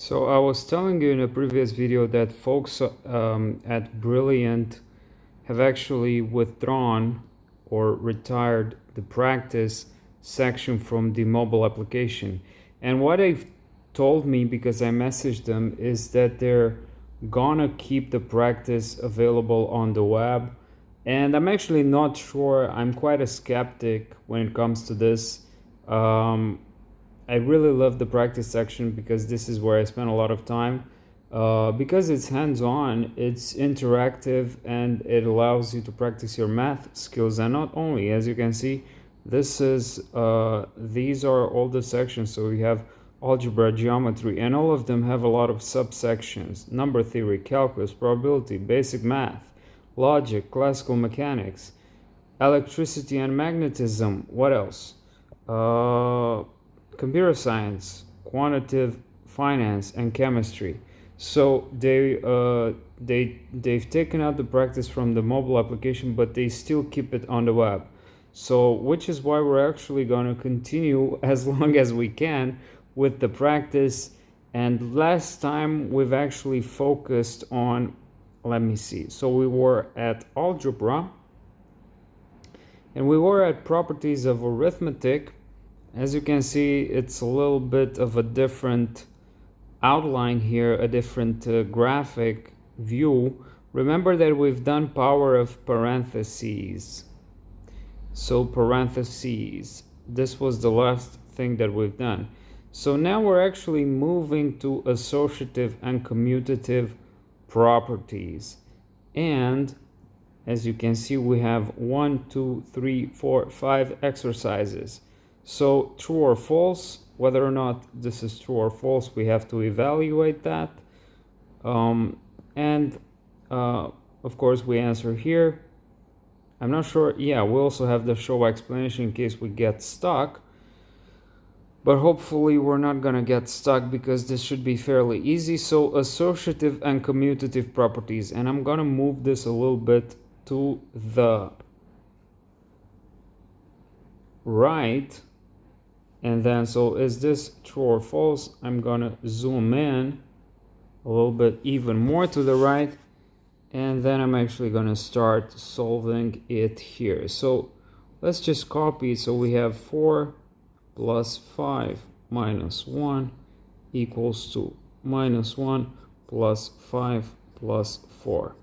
So I was telling you in a previous video that folks at Brilliant have actually withdrawn or retired the practice section from the mobile application. And what they've told me, because I messaged them, is that they're gonna keep the practice available on the web. And I'm actually not sure. I'm quite a skeptic when it comes to this. I really love the practice section because this is where I spend a lot of time. Because it's hands-on, it's interactive, and it allows you to practice your math skills. And not only, as you can see, these are all the sections. So we have algebra, geometry, and all of them have a lot of subsections: number theory, calculus, probability, basic math, logic, classical mechanics, electricity and magnetism. What else? Computer science, quantitative finance, and chemistry. So they've taken out the practice from the mobile application, but they still keep it on the web. So which is why we're actually going to continue as long as we can with the practice. And last time we've actually focused on, let me see, so we were at algebra and we were at properties of arithmetic. As you can see, it's a little bit of a different outline here, a different graphic view. Remember that we've done power of parentheses. So parentheses, this was the last thing that we've done. So now we're actually moving to associative and commutative properties. And as you can see, we have 1, 2, 3, 4, 5 exercises. So true or false, whether or not this is true or false, we have to evaluate that. Of course, we answer here. I'm not sure. Yeah, we also have the show explanation in case we get stuck. But hopefully we're not going to get stuck because this should be fairly easy. So associative and commutative properties. And I'm going to move this a little bit to the right. And then, so is this true or false? I'm gonna zoom in a little bit even more to the right, and then I'm actually gonna start solving it here. So let's just copy it. So we have 4 plus 5 minus 1 equals to minus 1 plus 5 plus 4.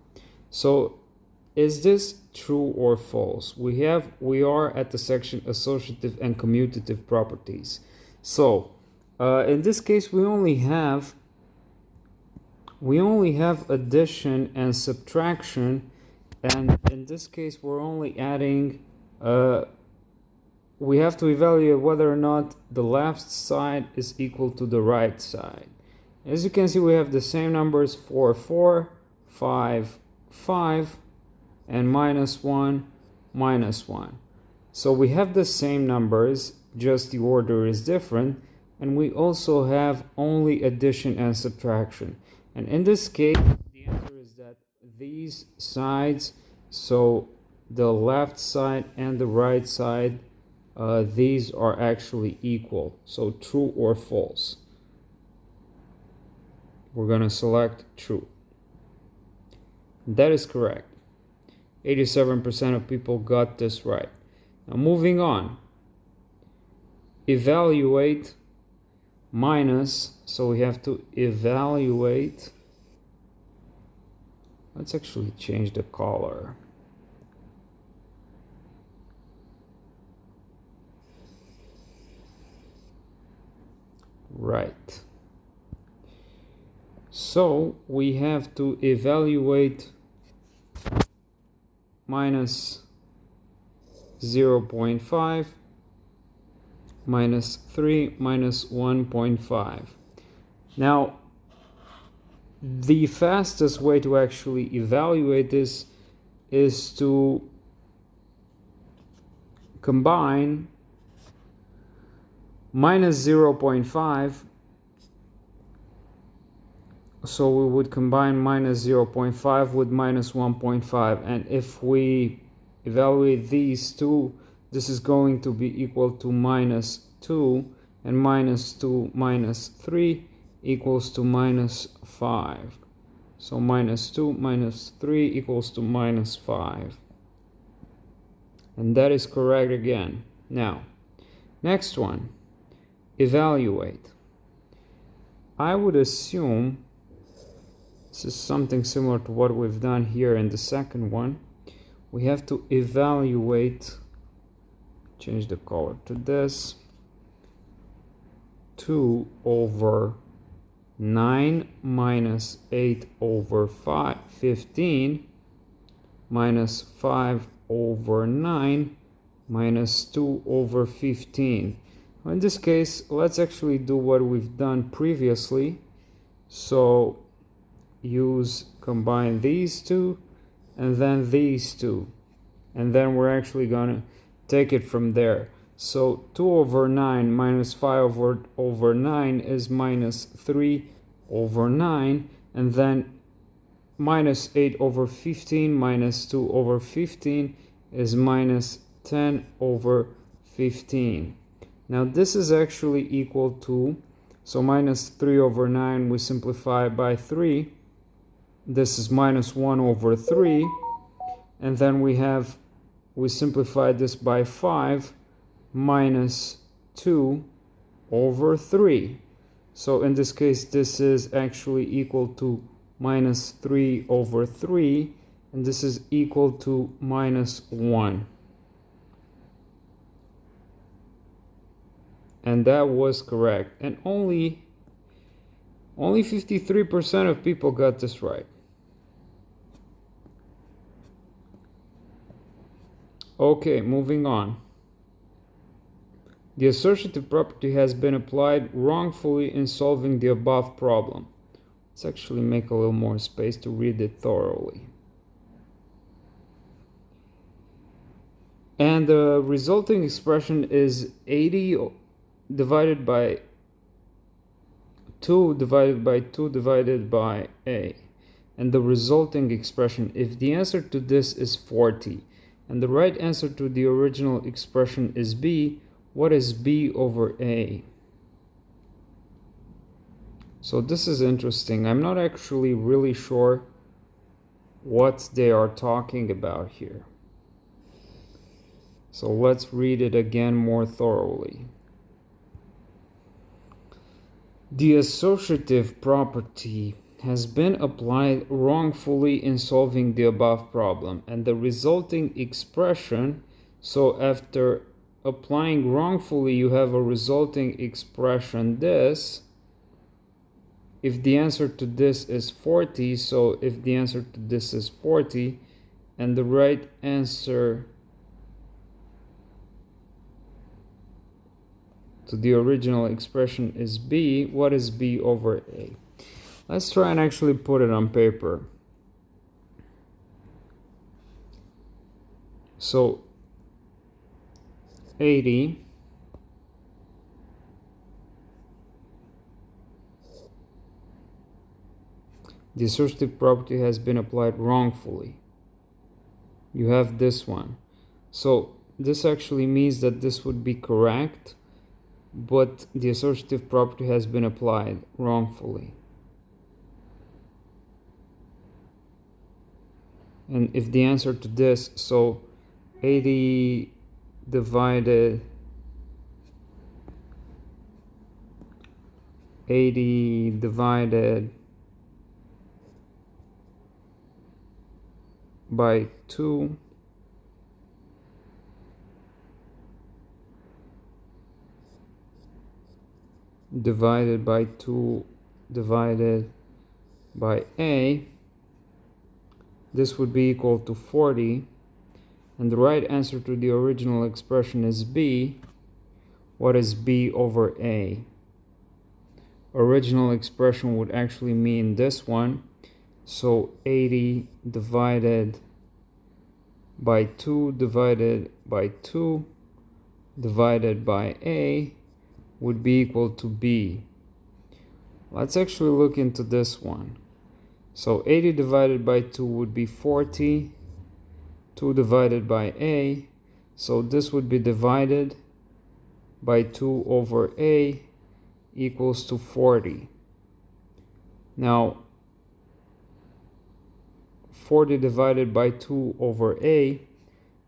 So is this true or false? We are at the section associative and commutative properties. So in this case we only have addition and subtraction, and in this case we're only adding we have to evaluate whether or not the left side is equal to the right side. As you can see, we have the same numbers: 4, 4, 5, 5, and minus 1, minus 1. So we have the same numbers, just the order is different, and we also have only addition and subtraction. And in this case, the answer is that these sides, so the left side and the right side, these are actually equal. So true or false? We're going to select true. That is correct. 87% of people got this right. Now moving on. Evaluate minus, so we have to evaluate. Let's actually change the color. Right. So we have to evaluate minus 0.5, minus 3, minus 1.5. Now, the fastest way to actually evaluate this is to combine minus 0.5. So we would combine minus 0.5 with minus 1.5, and if we evaluate these two, this is going to be equal to minus 2, and minus 2 minus 3 equals to minus 5. So minus 2 minus 3 equals to minus 5. And that is correct again. Now, next one, evaluate. I would assume this is something similar to what we've done here in the second one. We have to evaluate, change the color to this, 2 over 9 minus 8 over 15 minus 5 over 9 minus 2 over 15. In this case, let's actually do what we've done previously. So combine these two and then these two, and then we're actually gonna take it from there. So 2 over 9 minus 5 over 9 is minus 3 over 9, and then minus 8 over 15 minus 2 over 15 is minus 10 over 15. Now this is actually equal to, so minus 3 over 9 we simplify by 3. This is minus 1 over 3, and then we simplify this by 5, minus 2 over 3. So in this case, this is actually equal to minus 3 over 3, and this is equal to minus 1. And that was correct. And only 53% of people got this right. Okay, moving on. The associative property has been applied wrongfully in solving the above problem. Let's actually make a little more space to read it thoroughly. And the resulting expression is 80 divided by 2 divided by 2 divided by a. And the resulting expression, if the answer to this is 40, and the right answer to the original expression is b, what is b over a? So this is interesting. I'm not actually really sure what they are talking about here. So let's read it again more thoroughly. The associative property has been applied wrongfully in solving the above problem, and the resulting expression, so after applying wrongfully you have a resulting expression this. If the answer to this is 40, so if the answer to this is 40 and the right answer to the original expression is b, what is b over a? Let's try and actually put it on paper. So 80 the associative property has been applied wrongfully. You have this one. So this actually means that this would be correct, but the associative property has been applied wrongfully. And if the answer to this, so 80 divided by 2 divided by 2 divided by a, this would be equal to 40, and the right answer to the original expression is b. What is b over a? Original expression would actually mean this one, so 80 divided by 2 divided by 2 divided by a would be equal to b. Let's actually look into this one. So 80 divided by 2 would be 40, 2 divided by a, so this would be divided by 2 over a equals to 40. Now 40 divided by 2 over a,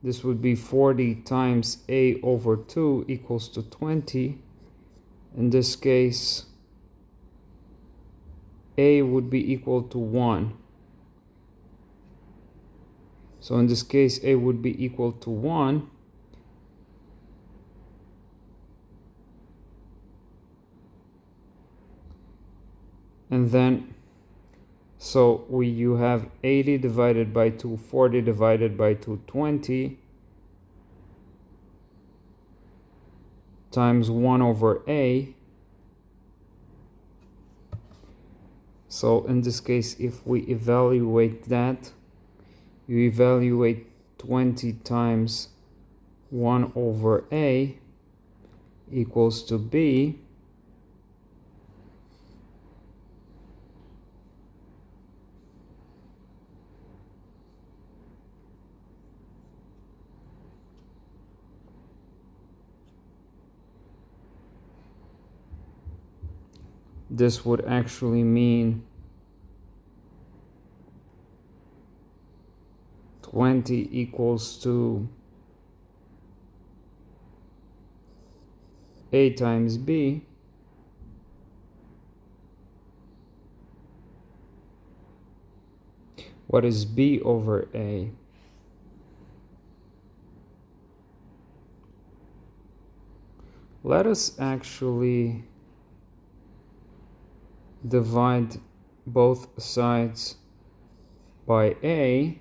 this would be 40 times a over 2 equals to 20. In this case, a would be equal to 1. So in this case, a would be equal to 1. And then, so you have 80 divided by 2, 40 divided by 2, 20 times 1 over a. So in this case, if we evaluate that, you evaluate 20 times 1 over a equals to b. This would actually mean 20 equals to a times b. What is b over a? Let us actually divide both sides by a.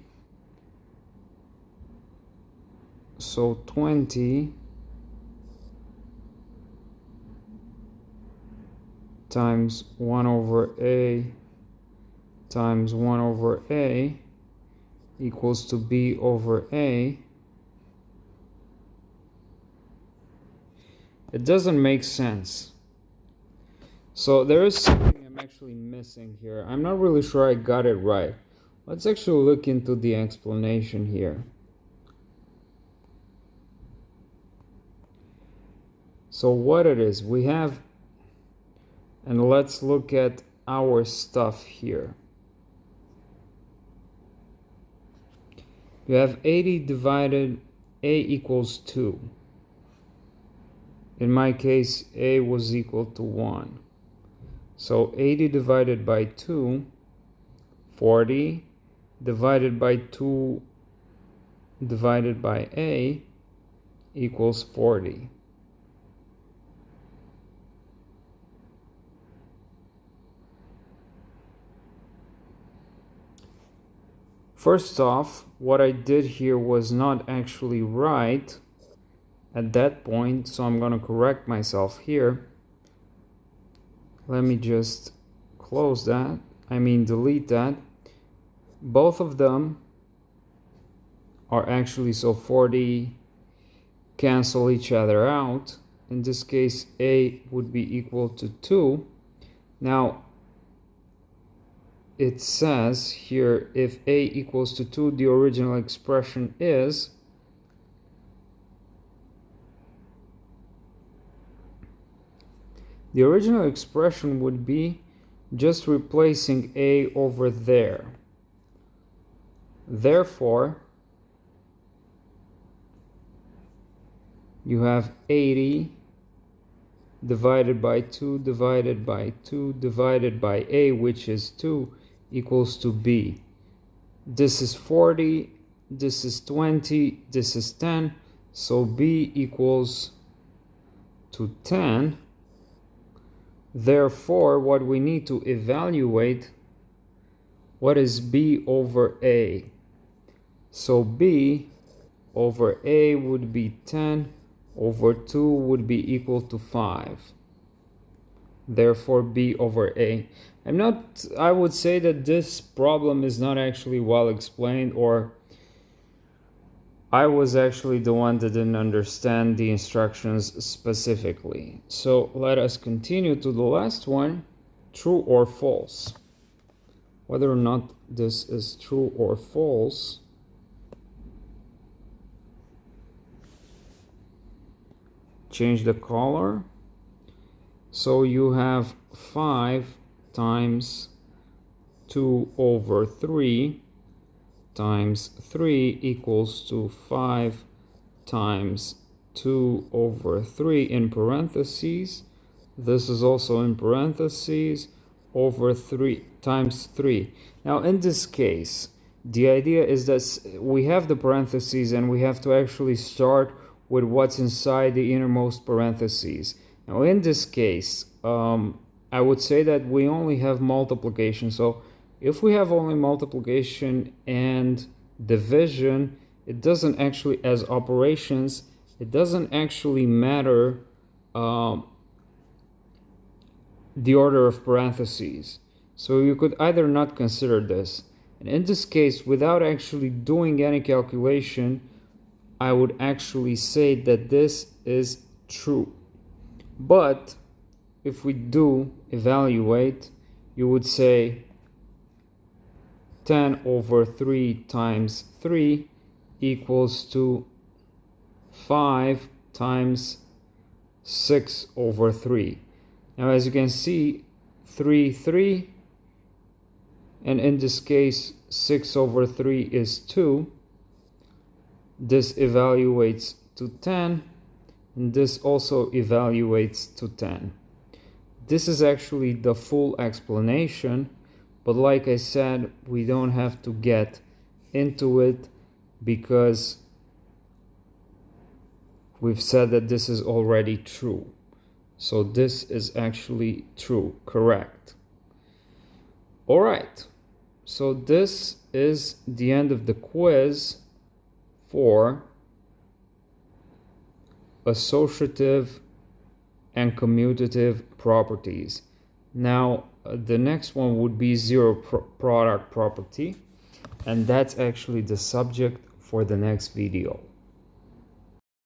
So 20 times 1 over a times 1 over a equals to b over a. It doesn't make sense. So there is something I'm actually missing here. I'm not really sure I got it right. Let's actually look into the explanation here. So what it is, we have, and let's look at our stuff here. You have 80 divided a equals 2. In my case, a was equal to 1. So 80 divided by 2, 40 divided by 2 divided by a equals 40. First off, what I did here was not actually right at that point, so I'm going to correct myself here. Let me just close that. Delete that. Both of them are actually, so 40 cancel each other out. In this case, a would be equal to 2. Now, it says here, if a equals to 2, the original expression is the original expression would be just replacing a over there. Therefore, you have 80 divided by 2 divided by 2 divided by a, which is 2, equals to b. This is 40, this is 20, this is 10, so b equals to 10. Therefore, what we need to evaluate, what is b over a? So b over a would be 10 over 2 would be equal to 5. Therefore, b over a. I would say that this problem is not actually well explained, or I was actually the one that didn't understand the instructions specifically. So let us continue to the last one, true or false. Whether or not this is true or false, change the color. So you have 5 times 2 over 3 times 3 equals to 5 times 2 over 3 in parentheses. This is also in parentheses, over 3 times 3. Now in this case, the idea is that we have the parentheses and we have to actually start with what's inside the innermost parentheses. Now in this case, I would say that we only have multiplication. So if we have only multiplication and division, it doesn't actually, as operations, it doesn't actually matter the order of parentheses. So you could either not consider this. And in this case, without actually doing any calculation, I would actually say that this is true. But if we do evaluate, you would say 10 over 3 times 3 equals to 5 times 6 over 3. Now as you can see, 3, and in this case 6 over 3 is 2. This evaluates to 10, and this also evaluates to 10. This is actually the full explanation, but like I said, we don't have to get into it because we've said that this is already true. So this is actually true, correct. All right, so this is the end of the quiz for associative and commutative properties. Now, the next one would be zero product property, and that's actually the subject for the next video.